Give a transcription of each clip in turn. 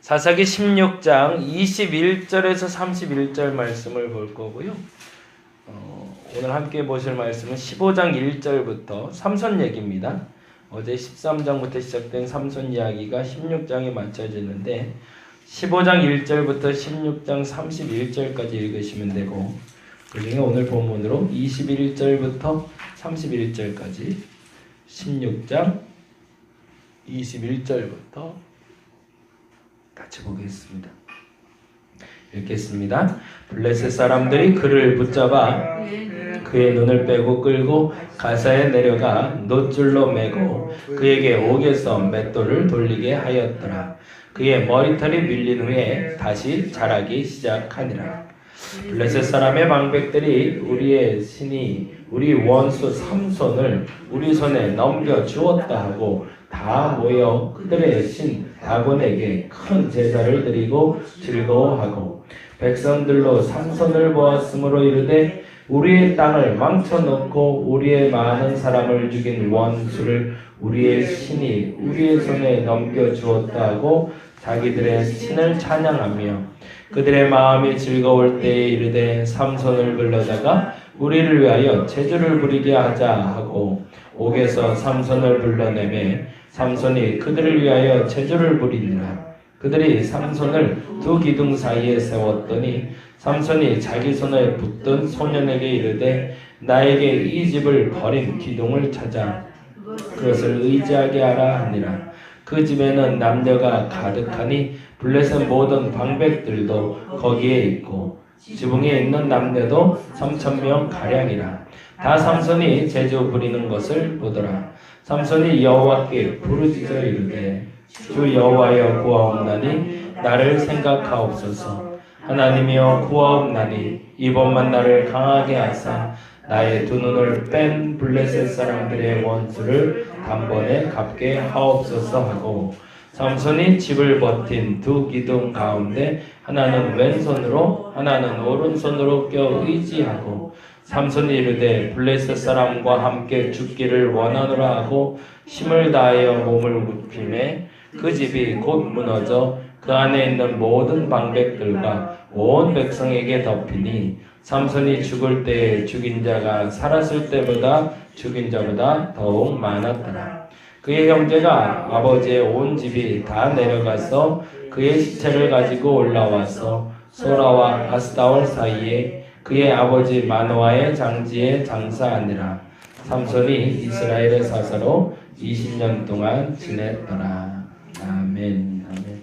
사사기 16장 21절에서 31절 말씀을 볼 거고요. 오늘 함께 보실 말씀은 15장 1절부터 삼손 얘기입니다. 어제 13장부터 시작된 삼손 이야기가 16장에 맞춰지는데 15장 1절부터 16장 31절까지 읽으시면 되고, 그중에 오늘 본문으로 21절부터 31절까지 16장 21절부터 같이 보겠습니다. 읽겠습니다. 블레셋 사람들이 그를 붙잡아 그의 눈을 빼고 끌고 가사에 내려가 놋줄로 매고 그에게 옥에서 맷돌을 돌리게 하였더라. 그의 머리털이 밀린 후에 다시 자라기 시작하니라. 블레셋 사람의 방백들이 우리의 신이 우리 원수 삼손을 우리 손에 넘겨 주었다 하고 다 모여 그들의 신 다곤에게 큰 제사를 드리고 즐거워하고, 백성들로 삼손을 보았으므로 이르되 우리의 땅을 망쳐놓고 우리의 많은 사람을 죽인 원수를 우리의 신이 우리의 손에 넘겨 주었다 하고 자기들의 신을 찬양하며, 그들의 마음이 즐거울 때에 이르되 삼손을 불러다가 우리를 위하여 제주를 부리게 하자 하고 옥에서 삼손을 불러내매 삼손이 그들을 위하여 제주를 부리니라. 그들이 삼손을 두 기둥 사이에 세웠더니 삼손이 자기 손에 붙든 소년에게 이르되 나에게 이 집을 버린 기둥을 찾아 그것을 의지하게 하라 하니라. 그 집에는 남녀가 가득하니 블레셋 모든 방백들도 거기에 있고 지붕에 있는 남녀도 3,000명 가량이라. 다 삼손이 제주 부리는 것을 보더라. 삼손이 여호와께 부르짖어 이르되 주 여호와여 구하옵나니 나를 생각하옵소서. 하나님이여 구하옵나니 이번만 나를 강하게 하사 나의 두 눈을 뺀 블레셋 사람들의 원수를 단번에 갚게 하옵소서 하고, 삼손이 집을 버틴 두 기둥 가운데 하나는 왼손으로 하나는 오른손으로 껴 의지하고, 삼손이 이르되 블레셋 사람과 함께 죽기를 원하노라 하고 힘을 다하여 몸을 굽히매 그 집이 곧 무너져 그 안에 있는 모든 방백들과 온 백성에게 덮이니 삼손이 죽을 때에 죽인 자가 살았을 때보다 죽인 자보다 더욱 많았더라. 그의 형제가 아버지의 온 집이 다 내려가서 그의 시체를 가지고 올라와서 소라와 아스타올 사이에 그의 아버지 마노아의 장지에 장사하니라. 삼손이 이스라엘의 사사로 20년 동안 지냈더라. 아멘. 아멘.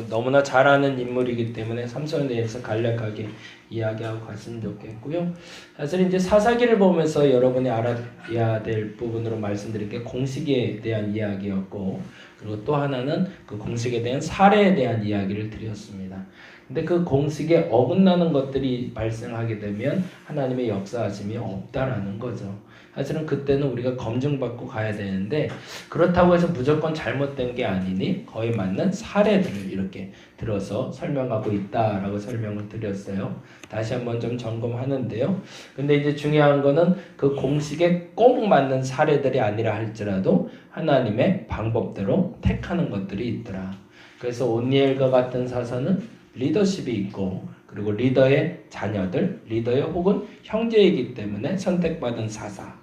너무나 잘 아는 인물이기 때문에 삼손에 대해서 간략하게 이야기하고 갔으면 좋겠고요. 사실 이제 사사기를 보면서 여러분이 알아야 될 부분으로 말씀드린 게 공식에 대한 이야기였고, 그리고 또 하나는 그 공식에 대한 사례에 대한 이야기를 드렸습니다. 근데 그 공식에 어긋나는 것들이 발생하게 되면 하나님의 역사하심이 없다라는 거죠. 사실은 그때는 우리가 검증받고 가야 되는데, 그렇다고 해서 무조건 잘못된 게 아니니 거의 맞는 사례들을 이렇게 들어서 설명하고 있다라고 설명을 드렸어요. 다시 한번 좀 점검하는데요. 근데 이제 중요한 거는 그 공식에 꼭 맞는 사례들이 아니라 할지라도 하나님의 방법대로 택하는 것들이 있더라. 그래서 온니엘과 같은 사사는 리더십이 있고, 그리고 리더의 자녀들, 리더의 혹은 형제이기 때문에 선택받은 사사.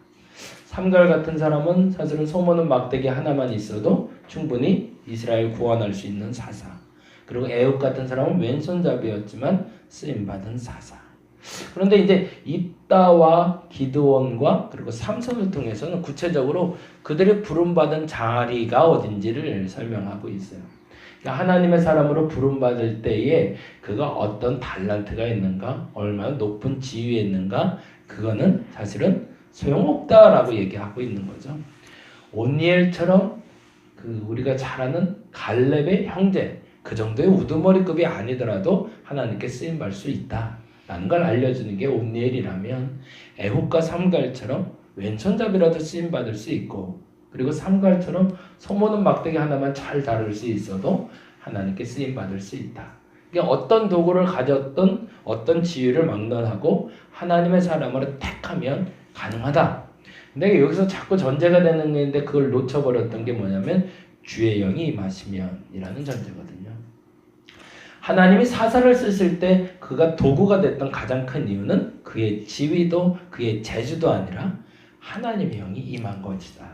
삼갈 같은 사람은 사실은 소모는 막대기 하나만 있어도 충분히 이스라엘 구원할 수 있는 사사. 그리고 에욱 같은 사람은 왼손잡이였지만 쓰임받은 사사. 그런데 이제 입다와 기드온과 그리고 삼손을 통해서는 구체적으로 그들의 부름받은 자리가 어딘지를 설명하고 있어요. 하나님의 사람으로 부름받을 때에 그가 어떤 달란트가 있는가, 얼마나 높은 지위에 있는가, 그거는 사실은 소용없다라고 얘기하고 있는 거죠. 온니엘처럼 우리가 잘 아는 갈렙의 형제, 그 정도의 우두머리급이 아니더라도 하나님께 쓰임받을 수 있다라는 걸 알려주는 게 온니엘이라면, 에훗과 삼갈처럼 왼손잡이라도 쓰임받을 수 있고, 그리고 삼갈처럼 소모는 막대기 하나만 잘 다룰 수 있어도 하나님께 쓰임받을 수 있다. 그러니까 어떤 도구를 가졌든 어떤 지위를 막론하고 하나님의 사람으로 택하면 가능하다. 근데 여기서 자꾸 전제가 되는 게 있는데 그걸 놓쳐버렸던 게 뭐냐면 주의 영이 임하시면이라는 전제거든요. 하나님이 사사를 쓰실 때 그가 도구가 됐던 가장 큰 이유는 그의 지위도 그의 재주도 아니라 하나님의 영이 임한 것이다.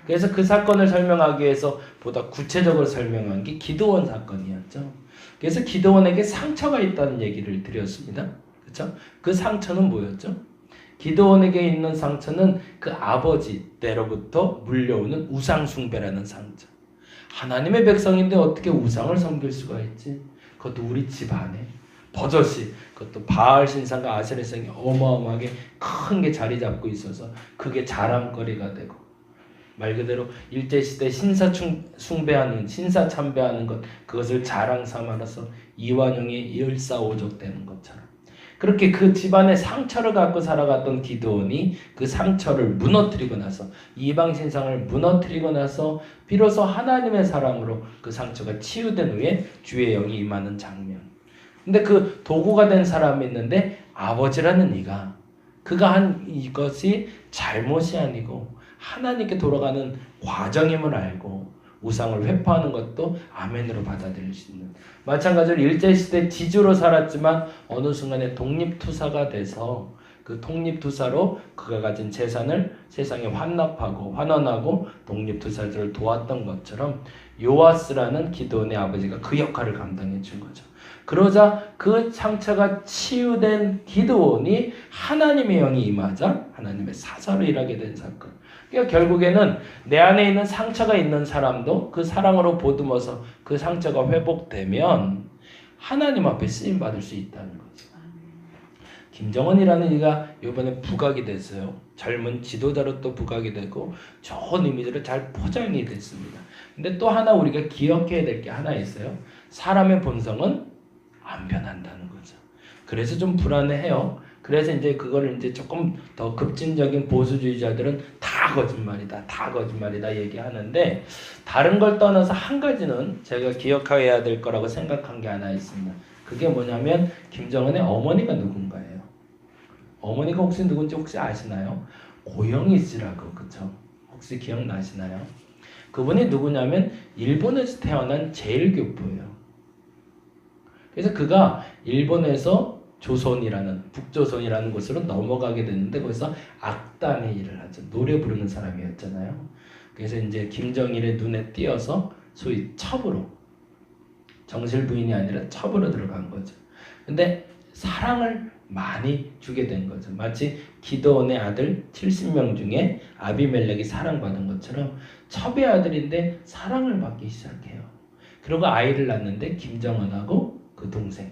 그래서 그 사건을 설명하기 위해서 보다 구체적으로 설명한 게 기드온 사건이었죠. 그래서 기드온에게 상처가 있다는 얘기를 드렸습니다. 그렇죠? 그 상처는 뭐였죠? 기드온에게 있는 상처는 그 아버지 때로부터 물려오는 우상 숭배라는 상처. 하나님의 백성인데 어떻게 우상을 섬길 수가 있지? 그것도 우리 집 안에 버젓이, 그것도 바알 신상과 아세라 신상이 어마어마하게 큰 게 자리 잡고 있어서 그게 자랑거리가 되고, 말 그대로 일제시대 신사 숭배하는, 신사 참배하는 것, 그것을 자랑 삼아서 이완용이 일사오적 되는 것처럼, 그렇게 그 집안의 상처를 갖고 살아갔던 기드온이 그 상처를 무너뜨리고 나서, 이방 신상을 무너뜨리고 나서 비로소 하나님의 사랑으로 그 상처가 치유된 후에 주의 영이 임하는 장면. 근데 그 도구가 된 사람이 있는데 아버지라는 이가, 그가 한 이것이 잘못이 아니고 하나님께 돌아가는 과정임을 알고 우상을 회포하는 것도 아멘으로 받아들일 수 있는, 마찬가지로 일제시대 지주로 살았지만 어느 순간에 독립투사가 돼서 그 독립투사로 그가 가진 재산을 세상에 환원하고 독립투사들을 도왔던 것처럼 요아스라는 기드온의 아버지가 그 역할을 감당해 준 거죠. 그러자 그 상처가 치유된 기드온이 하나님의 영이 임하자 하나님의 사사로 일하게 된 사건. 그러니까 결국에는 내 안에 있는 상처가 있는 사람도 그 사랑으로 보듬어서 그 상처가 회복되면 하나님 앞에 쓰임 받을 수 있다는 거죠. 김정은이라는 이가 이번에 부각이 됐어요. 젊은 지도자로 또 부각이 되고 좋은 이미지로 잘 포장이 됐습니다. 근데 또 하나 우리가 기억해야 될 게 하나 있어요. 사람의 본성은 안 변한다는 거죠. 그래서 좀 불안해해요. 그래서 이제 그거를 이제 조금 더 급진적인 보수주의자들은 다 거짓말이다 얘기하는데, 다른 걸 떠나서 한 가지는 제가 기억해야 될 거라고 생각한 게 하나 있습니다. 그게 뭐냐면 김정은의 어머니가 누군가예요. 어머니가 혹시 누군지 혹시 아시나요? 고영희 씨라고, 그쵸? 혹시 기억나시나요? 그분이 누구냐면 일본에서 태어난 제일교포예요. 그래서 그가 일본에서 북조선이라는 곳으로 넘어가게 됐는데 거기서 악단의 일을 하죠. 노래 부르는 사람이었잖아요. 그래서 이제 김정일의 눈에 띄어서 소위 첩으로, 정실 부인이 아니라 첩으로 들어간 거죠. 근데 사랑을 많이 주게 된 거죠. 마치 기드온의 아들 70명 중에 아비멜렉이 사랑받은 것처럼 첩의 아들인데 사랑을 받기 시작해요. 그리고 아이를 낳는데 김정은하고 그 동생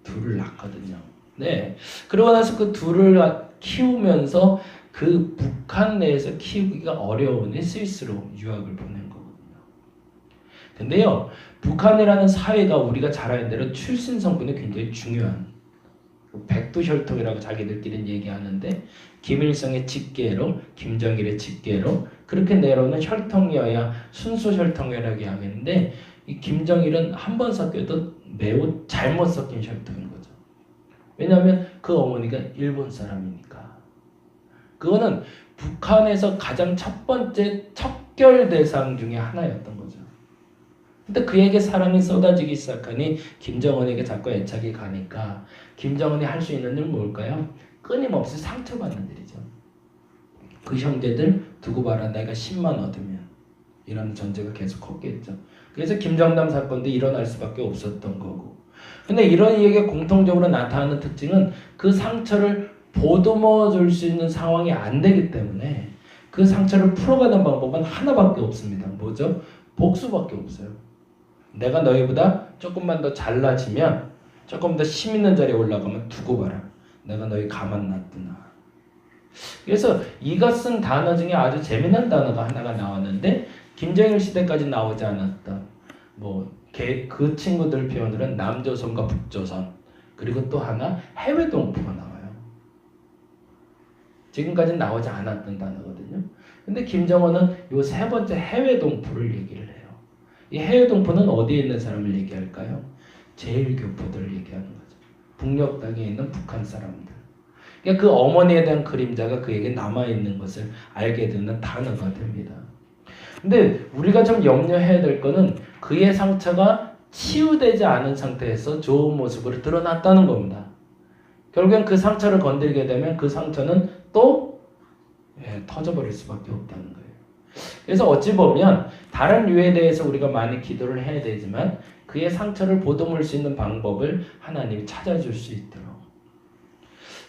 둘을 낳거든요. 네. 그러고 나서 그 둘을 키우면서 그 북한 내에서 키우기가 어려우니 스위스로 유학을 보낸 거거든요. 근데요, 북한이라는 사회가 우리가 잘 아는 대로 출신 성분이 굉장히 중요한, 백두혈통이라고 자기들끼리는 얘기하는데, 김일성의 직계로, 김정일의 직계로 그렇게 내려오는 혈통이어야 순수 혈통이라고 하겠는데, 이 김정일은 한 번 섞여도 매우 잘못 섞인 혈통인 거죠. 왜냐하면 그 어머니가 일본 사람이니까. 그거는 북한에서 가장 첫 번째 척결 대상 중에 하나였던 거죠. 근데 그에게 사랑이 쏟아지기 시작하니 김정은에게 자꾸 애착이 가니까 김정은이 할 수 있는 일은 뭘까요? 끊임없이 상처받는 일이죠. 그 형제들 두고 봐라, 내가 10만 얻으면, 이런 전제가 계속 컸겠죠. 그래서 김정남 사건도 일어날 수밖에 없었던 거고. 근데 이런 이에게 공통적으로 나타나는 특징은 그 상처를 보듬어 줄 수 있는 상황이 안 되기 때문에 그 상처를 풀어가는 방법은 하나밖에 없습니다. 뭐죠? 복수밖에 없어요. 내가 너희보다 조금만 더 잘나지면, 조금 더 힘 있는 자리에 올라가면 두고 봐라, 내가 너희 가만 놔두나. 그래서 이가 쓴 단어 중에 아주 재미난 단어가 하나가 나왔는데, 김정일 시대까지 나오지 않았던, 그 친구들 표현으로는 남조선과 북조선, 그리고 또 하나 해외 동포가 나와요. 지금까지는 나오지 않았던 단어거든요. 근데 김정은은 요 세 번째 해외 동포를 얘기를 해요. 이 해외 동포는 어디에 있는 사람을 얘기할까요? 제일교포들을 얘기하는 거죠. 북녘 땅에 있는 북한 사람들. 그러니까 그 어머니에 대한 그림자가 그에게 남아있는 것을 알게 되는 단어가 됩니다. 근데 우리가 좀 염려해야 될 거는 그의 상처가 치유되지 않은 상태에서 좋은 모습으로 드러났다는 겁니다. 결국엔 그 상처를 건드리게 되면 그 상처는 또 터져버릴 수밖에 없다는 거예요. 그래서 어찌 보면 다른 유에 대해서 우리가 많이 기도를 해야 되지만 그의 상처를 보듬을 수 있는 방법을 하나님이 찾아줄 수 있도록,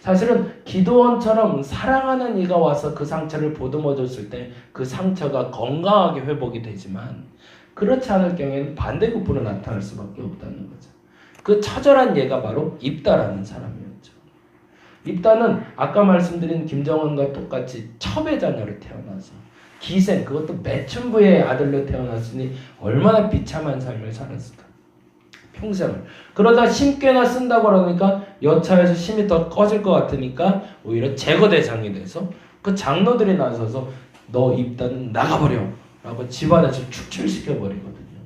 사실은 기도원처럼 사랑하는 이가 와서 그 상처를 보듬어 줬을 때 그 상처가 건강하게 회복이 되지만, 그렇지 않을 경우에는 반대급부로 나타날 수밖에 없다는 거죠. 그 처절한 예가 바로 입다라는 사람이었죠. 입다는 아까 말씀드린 김정은과 똑같이 첩의 자녀로 태어나서 기생, 그것도 매춘부의 아들로 태어났으니 얼마나 비참한 삶을 살았을까, 평생을. 그러다 심께나 쓴다고 그러니까 여차해서 심이 더 커질 것 같으니까 오히려 제거 대상이 돼서 그 장로들이 나서서 너 입다는 나가버려 라고 집안에서 축출시켜 버리거든요.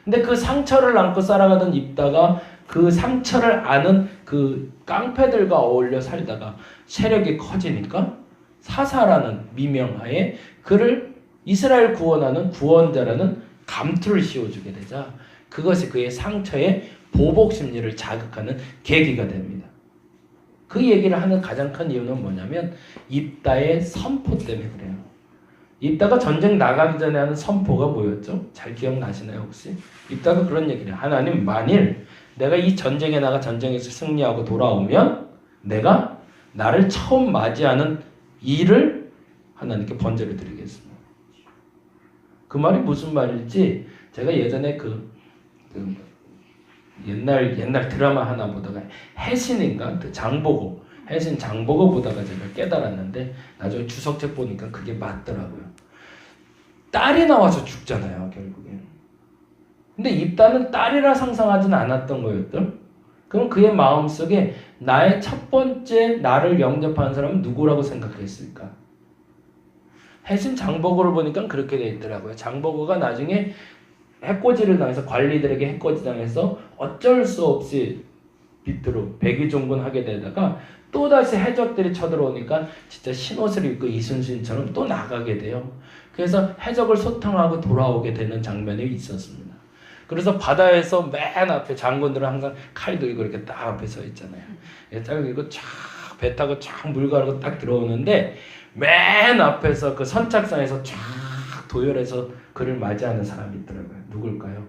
근데 그 상처를 안고 살아가던 입다가 그 상처를 아는 그 깡패들과 어울려 살다가 세력이 커지니까 사사라는 미명하에 그를 이스라엘 구원하는 구원자라는 감투를 씌워주게 되자 그것이 그의 상처의 보복 심리를 자극하는 계기가 됩니다. 그 얘기를 하는 가장 큰 이유는 뭐냐면 입다의 선포 때문에 그래요. 입다가 전쟁 나가기 전에 하는 선포가 뭐였죠? 잘 기억나시나요 혹시? 입다가 그런 얘기를 해요. 하나님, 만일 내가 이 전쟁에 나가 전쟁에서 승리하고 돌아오면 내가 나를 처음 맞이하는 일을 하나님께 번제를 드리겠습니다. 그 말이 무슨 말일지 제가 예전에 옛날 드라마 하나 보다가 해신인가 그 장보고 해신 장보고 보다가 제가 깨달았는데 나중에 주석책 보니까 그게 맞더라고요. 딸이 나와서 죽잖아요 결국엔. 근데 입다는 딸이라 상상하지는 않았던 거였죠. 그럼 그의 마음속에 나의 첫 번째 나를 영접하는 사람은 누구라고 생각했을까? 해신 장보고를 보니까 그렇게 돼 있더라고요. 장보고가 나중에 해코지를 당해서 관리들에게 해코지 당해서 어쩔 수 없이 비트로 백의종군하게 되다가 또다시 해적들이 쳐들어오니까 진짜 흰옷을 입고 이순신처럼 또 나가게 돼요. 그래서 해적을 소탕하고 돌아오게 되는 장면이 있었습니다. 그래서 바다에서 맨 앞에 장군들은 항상 칼 들고 이렇게 딱 앞에 서 있잖아요. 딱 이거 쫙 배 타고 쫙 물 가르고 딱 들어오는데 맨 앞에서 그 선착장에서 쫙 도열해서 그를 맞이하는 사람이 있더라고요. 누굴까요?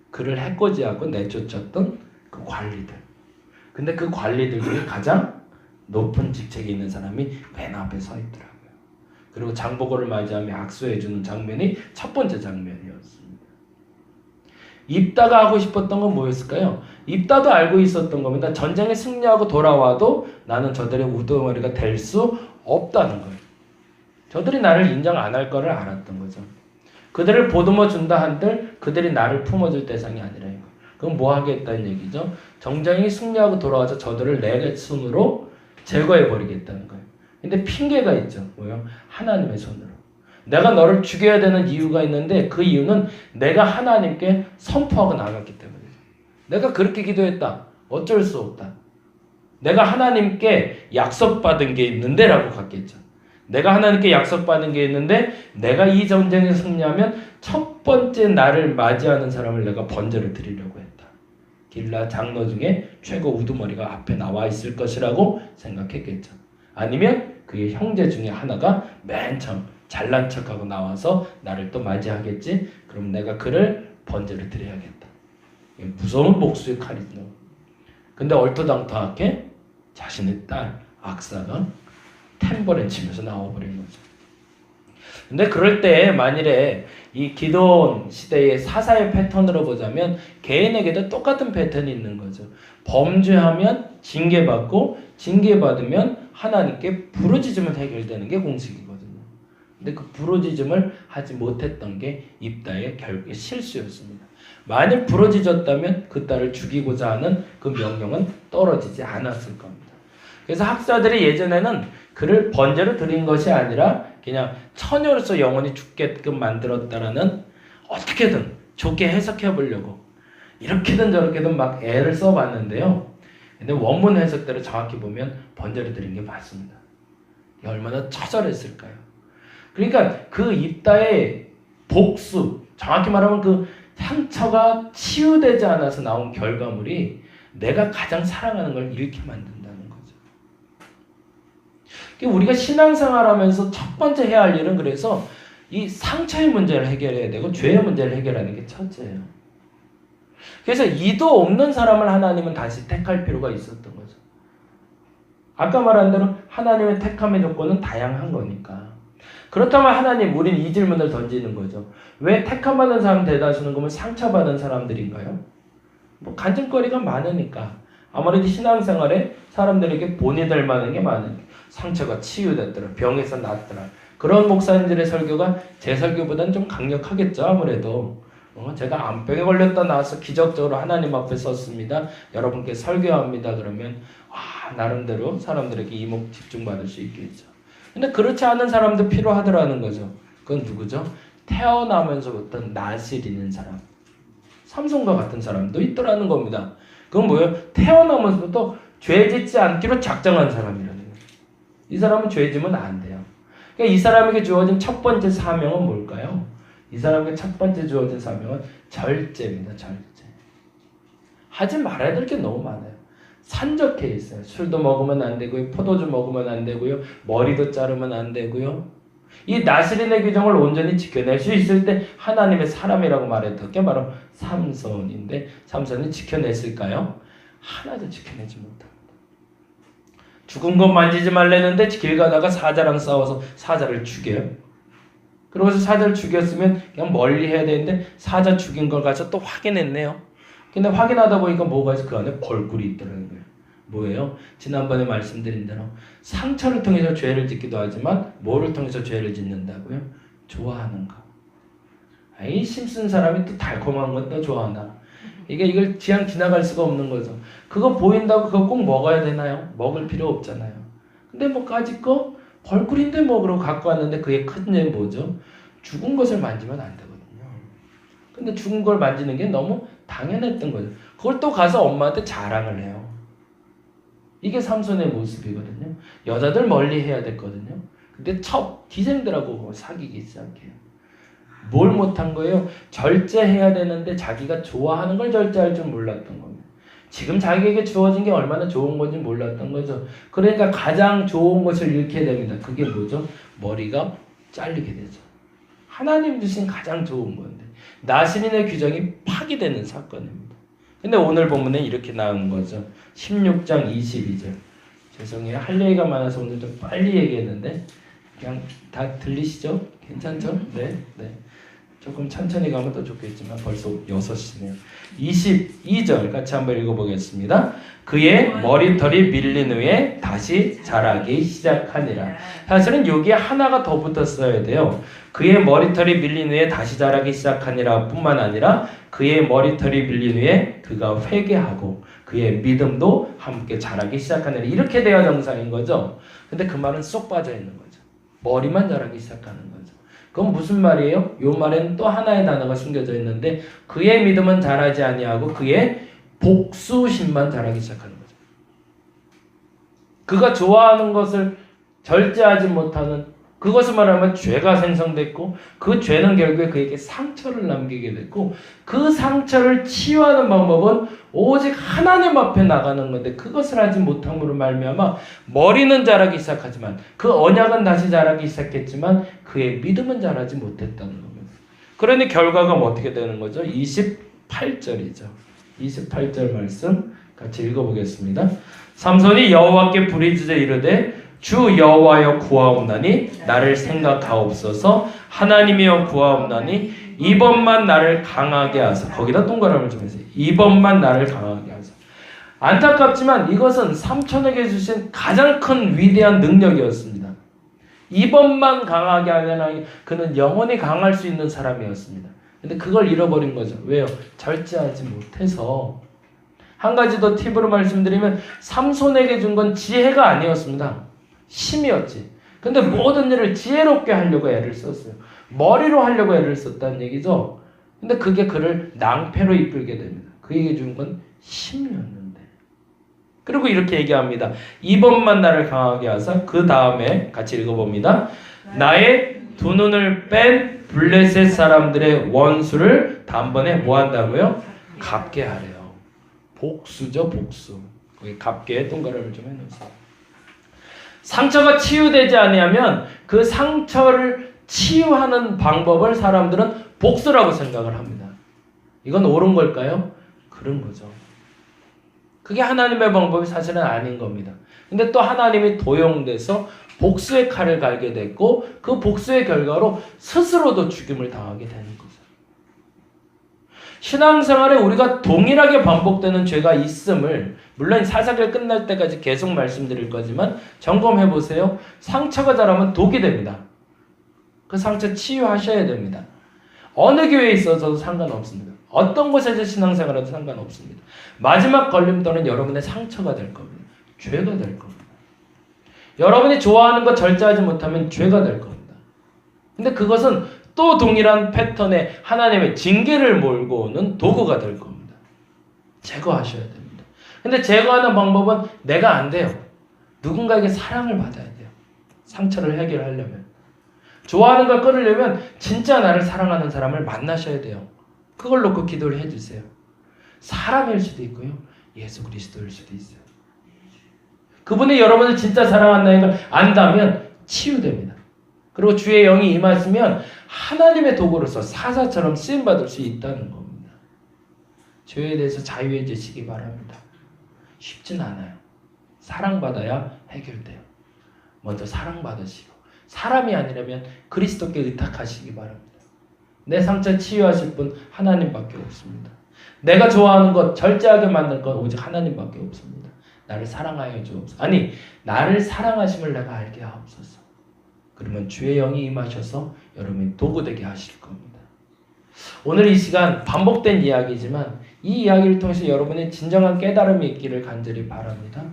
그를 해코지하고 내쫓았던 그 관리들. 근데 그 관리들 중에 가장 높은 직책에 있는 사람이 맨 앞에 서 있더라고요. 그리고 장보고를 맞이하며 악수해주는 장면이 첫 번째 장면이었습니다. 입다가 하고 싶었던 건 뭐였을까요? 입다도 알고 있었던 겁니다. 전쟁에 승리하고 돌아와도 나는 저들의 우두머리가 될 수 없다는 거예요. 저들이 나를 인정 안 할 거를 알았던 거죠. 그들을 보듬어 준다 한들 그들이 나를 품어줄 대상이 아니라 이거. 그럼 뭐 하겠다는 얘기죠? 전쟁이 승리하고 돌아와서 저들을 내 손으로 제거해버리겠다는 거예요. 근데 핑계가 있죠. 뭐요? 하나님의 손으로. 내가 너를 죽여야 되는 이유가 있는데 그 이유는 내가 하나님께 선포하고 나갔기 때문이에요. 내가 그렇게 기도했다. 어쩔 수 없다. 내가 하나님께 약속받은 게 있는데 라고 갔겠죠. 내가 하나님께 약속받은 게 있는데 내가 이 전쟁에 승리하면 첫 번째 나를 맞이하는 사람을 내가 번제를 드리려고 했다. 길라 장로 중에 최고 우두머리가 앞에 나와 있을 것이라고 생각했겠죠. 아니면 그의 형제 중에 하나가 맨 처음 잘난 척하고 나와서 나를 또 맞이하겠지. 그럼 내가 그를 번제를 드려야겠다. 무서운 복수의 칼이죠. 근데 얼토당토하게 자신의 딸 악사가 탬버린 치면서 나와버린 거죠. 근데 그럴 때 만일에 이 기도원 시대의 사사의 패턴으로 보자면 개인에게도 똑같은 패턴이 있는 거죠. 범죄하면 징계받고 징계받으면 하나님께 부르짖으면 해결되는 게 공식이거든요. 근데 그 부르짖음을 하지 못했던 게 입다의 결국의 실수였습니다. 만일 부르짖었다면 그 딸을 죽이고자 하는 그 명령은 떨어지지 않았을 겁니다. 그래서 학자들이 예전에는 그를 번제로 드린 것이 아니라 그냥 처녀로서 영원히 죽게끔 만들었다라는 어떻게든 좋게 해석해 보려고 이렇게든 저렇게든 막 애를 써봤는데요. 근데 원문 해석대로 정확히 보면 번제로 드린 게 맞습니다. 얼마나 처절했을까요? 그러니까 그 입다의 복수, 정확히 말하면 그 상처가 치유되지 않아서 나온 결과물이 내가 가장 사랑하는 걸 잃게 만든다는 거죠. 우리가 신앙생활하면서 첫 번째 해야 할 일은 그래서 이 상처의 문제를 해결해야 되고 죄의 문제를 해결하는 게 첫째예요. 그래서 이도 없는 사람을 하나님은 다시 택할 필요가 있었던 거죠. 아까 말한 대로 하나님의 택함의 조건은 다양한 거니까. 그렇다면 하나님, 우린 이 질문을 던지는 거죠. 왜 택함받은 사람 대다수는 그러면 상처받은 사람들인가요? 뭐 간증거리가 많으니까. 아무래도 신앙생활에 사람들에게 본이 될 만한 게 많으니까. 상처가 치유됐더라, 병에서 낫더라. 그런 목사님들의 설교가 제 설교보다는 좀 강력하겠죠, 아무래도. 제가 암병에 걸렸다 나와서 기적적으로 하나님 앞에 섰습니다. 여러분께 설교합니다. 그러면 나름대로 사람들에게 이목 집중받을 수 있겠죠. 근데 그렇지 않은 사람도 필요하더라는 거죠. 그건 누구죠? 태어나면서부터 낯을 잃는 사람. 삼손과 같은 사람도 있더라는 겁니다. 그건 뭐예요? 태어나면서부터 죄 짓지 않기로 작정한 사람이라는 거예요. 이 사람은 죄 지면 안 돼요. 그러니까 이 사람에게 주어진 첫 번째 사명은 뭘까요? 이 사람에게 첫 번째 주어진 사명은 절제입니다. 절제. 하지 말아야 될 게 너무 많아요. 산적해 있어요. 술도 먹으면 안 되고요. 포도주 먹으면 안 되고요. 머리도 자르면 안 되고요. 이 나스린의 규정을 온전히 지켜낼 수 있을 때 하나님의 사람이라고 말했던 게 바로 삼손인데, 삼손이 지켜냈을까요? 하나도 지켜내지 못합니다. 죽은 것 만지지 말라는데 길 가다가 사자랑 싸워서 사자를 죽여요. 그러고서 사자를 죽였으면 그냥 멀리 해야 되는데 사자 죽인 걸 가서 또 확인했네요. 근데 확인하다 보니까 뭐가 있어? 그 안에 벌꿀이 있더라는 거예요. 뭐예요? 지난번에 말씀드린 대로 상처를 통해서 죄를 짓기도 하지만 뭐를 통해서 죄를 짓는다고요? 좋아하는 거. 이 힘쓴 사람이 또 달콤한 건 또 좋아하나. 이걸 그냥 지나갈 수가 없는 거죠. 그거 보인다고 그거 꼭 먹어야 되나요? 먹을 필요 없잖아요. 근데 뭐 까짓 거 벌꿀인데 먹으러 갖고 왔는데 그게 큰 죄는 뭐죠? 죽은 것을 만지면 안 되거든요. 근데 죽은 걸 만지는 게 너무 당연했던 거죠. 그걸 또 가서 엄마한테 자랑을 해요. 이게 삼손의 모습이거든요. 여자들 멀리 해야 됐거든요. 근데 기생들하고 사귀기 시작해요. 뭘 못한 거예요? 절제해야 되는데 자기가 좋아하는 걸 절제할 줄 몰랐던 겁니다. 지금 자기에게 주어진 게 얼마나 좋은 건지 몰랐던 거죠. 그러니까 가장 좋은 것을 잃게 됩니다. 그게 뭐죠? 머리가 잘리게 되죠. 하나님 주신 가장 좋은 건데 나스린의 규정이 파기되는 사건입니다. 근데 오늘 본문에 이렇게 나온 거죠. 16장 22절. 죄송해요. 할 얘기가 많아서 오늘 좀 빨리 얘기했는데 그냥 다 들리시죠? 괜찮죠? 네. 조금 천천히 가면 더 좋겠지만 벌써 6시네요. 22절 같이 한번 읽어보겠습니다. 그의 머리털이 밀린 후에 다시 자라기 시작하니라. 사실은 여기에 하나가 더 붙었어야 돼요. 그의 머리털이 밀린 후에 다시 자라기 시작하니라 뿐만 아니라 그의 머리털이 밀린 후에 그가 회개하고 그의 믿음도 함께 자라기 시작하니라. 이렇게 돼야 정상인 거죠. 근데 그 말은 쏙 빠져 있는 거죠. 머리만 자라기 시작하는 거죠. 그건 무슨 말이에요? 이 말에는 또 하나의 단어가 숨겨져 있는데 그의 믿음은 자라지 아니하고 그의 복수심만 자라기 시작하는 거죠. 그가 좋아하는 것을 절제하지 못하는 그것을 말하면 죄가 생성됐고 그 죄는 결국에 그에게 상처를 남기게 됐고 그 상처를 치유하는 방법은 오직 하나님 앞에 나가는 건데 그것을 하지 못함으로 말미암아 머리는 자라기 시작하지만 그 언약은 다시 자라기 시작했지만 그의 믿음은 자라지 못했다는 겁니다. 그러니 결과가 어떻게 되는 거죠? 28절이죠. 28절 말씀 같이 읽어보겠습니다. 삼손이 여호와께 부르짖어 이르되 주 여호와여 구하옵나니 나를 생각하옵소서. 하나님이여 구하옵나니 이번만 나를 강하게 하소서. 거기다 동그라미를 좀 해주세요. 이번만 나를 강하게 하소서. 안타깝지만 이것은 삼손에게 주신 가장 큰 위대한 능력이었습니다. 이번만 강하게 하려나 그는 영원히 강할 수 있는 사람이었습니다. 근데 그걸 잃어버린 거죠. 왜요? 절제하지 못해서. 한 가지 더 팁으로 말씀드리면 삼손에게 준 건 지혜가 아니었습니다. 힘이었지. 근데 모든 일을 지혜롭게 하려고 애를 썼어요. 머리로 하려고 애를 썼다는 얘기죠. 근데 그게 그를 낭패로 이끌게 됩니다. 그에게 준 건 힘이었는데. 그리고 이렇게 얘기합니다. 이번만 나를 강하게 하사 그 다음에 같이 읽어봅니다. 나의 두 눈을 뺀 블레셋 사람들의 원수를 단번에 뭐 한다고요? 갚게 하래요. 복수죠, 복수. 거기 갚게 동그라미를 좀 해놓으세요. 상처가 치유되지 아니하면 그 상처를 치유하는 방법을 사람들은 복수라고 생각을 합니다. 이건 옳은 걸까요? 그런 거죠. 그게 하나님의 방법이 사실은 아닌 겁니다. 근데 또 하나님이 도용돼서 복수의 칼을 갈게 됐고 그 복수의 결과로 스스로도 죽임을 당하게 되는 거죠. 신앙생활에 우리가 동일하게 반복되는 죄가 있음을 물론 사사기를 끝날 때까지 계속 말씀드릴 거지만 점검해 보세요. 상처가 자라면 독이 됩니다. 그 상처 치유하셔야 됩니다. 어느 교회에 있어서도 상관없습니다. 어떤 곳에서 신앙생활해도 상관없습니다. 마지막 걸림돌은 여러분의 상처가 될 겁니다. 죄가 될 겁니다. 여러분이 좋아하는 거 절제하지 못하면 죄가 될 겁니다. 근데 그것은 또 동일한 패턴의 하나님의 징계를 몰고 오는 도구가 될 겁니다. 제거하셔야 됩니다. 근데 제거하는 방법은 내가 안 돼요. 누군가에게 사랑을 받아야 돼요. 상처를 해결하려면. 좋아하는 걸 끊으려면 진짜 나를 사랑하는 사람을 만나셔야 돼요. 그걸 놓고 기도를 해주세요. 사람일 수도 있고요. 예수 그리스도일 수도 있어요. 그분이 여러분을 진짜 사랑한다는 걸 안다면 치유됩니다. 그리고 주의 영이 임하시면 하나님의 도구로서 사사처럼 쓰임받을 수 있다는 겁니다. 죄에 대해서 자유해지시기 바랍니다. 쉽진 않아요. 사랑받아야 해결돼요. 먼저 사랑받으시고 사람이 아니라면 그리스도께 의탁하시기 바랍니다. 내 상처 치유하실 분 하나님밖에 없습니다. 내가 좋아하는 것 절제하게 만들 건 오직 하나님밖에 없습니다. 나를 사랑하여 주옵소서. 아니 나를 사랑하심을 내가 알게 하옵소서. 그러면 주의 영이 임하셔서 여러분이 도구되게 하실 겁니다. 오늘 이 시간 반복된 이야기지만 이 이야기를 통해서 여러분의 진정한 깨달음이 있기를 간절히 바랍니다.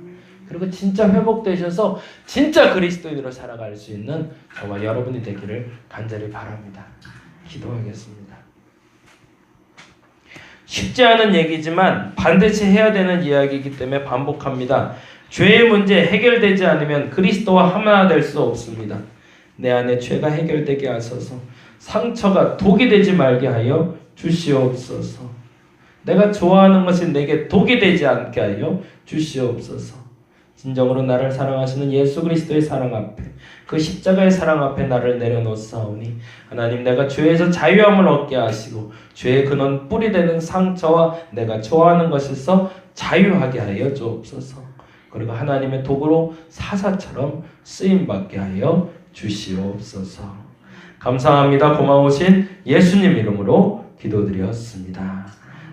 그리고 진짜 회복되셔서 진짜 그리스도인으로 살아갈 수 있는 저와 여러분이 되기를 간절히 바랍니다. 기도하겠습니다. 쉽지 않은 얘기지만 반드시 해야 되는 이야기이기 때문에 반복합니다. 죄의 문제 해결되지 않으면 그리스도와 하나 될 수 없습니다. 내 안에 죄가 해결되게 하소서. 상처가 독이 되지 말게 하여 주시옵소서. 내가 좋아하는 것이 내게 독이 되지 않게 하여 주시옵소서. 진정으로 나를 사랑하시는 예수 그리스도의 사랑 앞에 그 십자가의 사랑 앞에 나를 내려놓사오니 하나님 내가 죄에서 자유함을 얻게 하시고 죄의 근원 뿌리 되는 상처와 내가 좋아하는 것에서 자유하게 하여 주옵소서. 그리고 하나님의 도구로 사사처럼 쓰임받게 하여 주시옵소서. 감사합니다. 고마우신 예수님 이름으로 기도드렸습니다.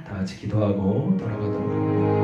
다 같이 기도하고 돌아가도록 합니다.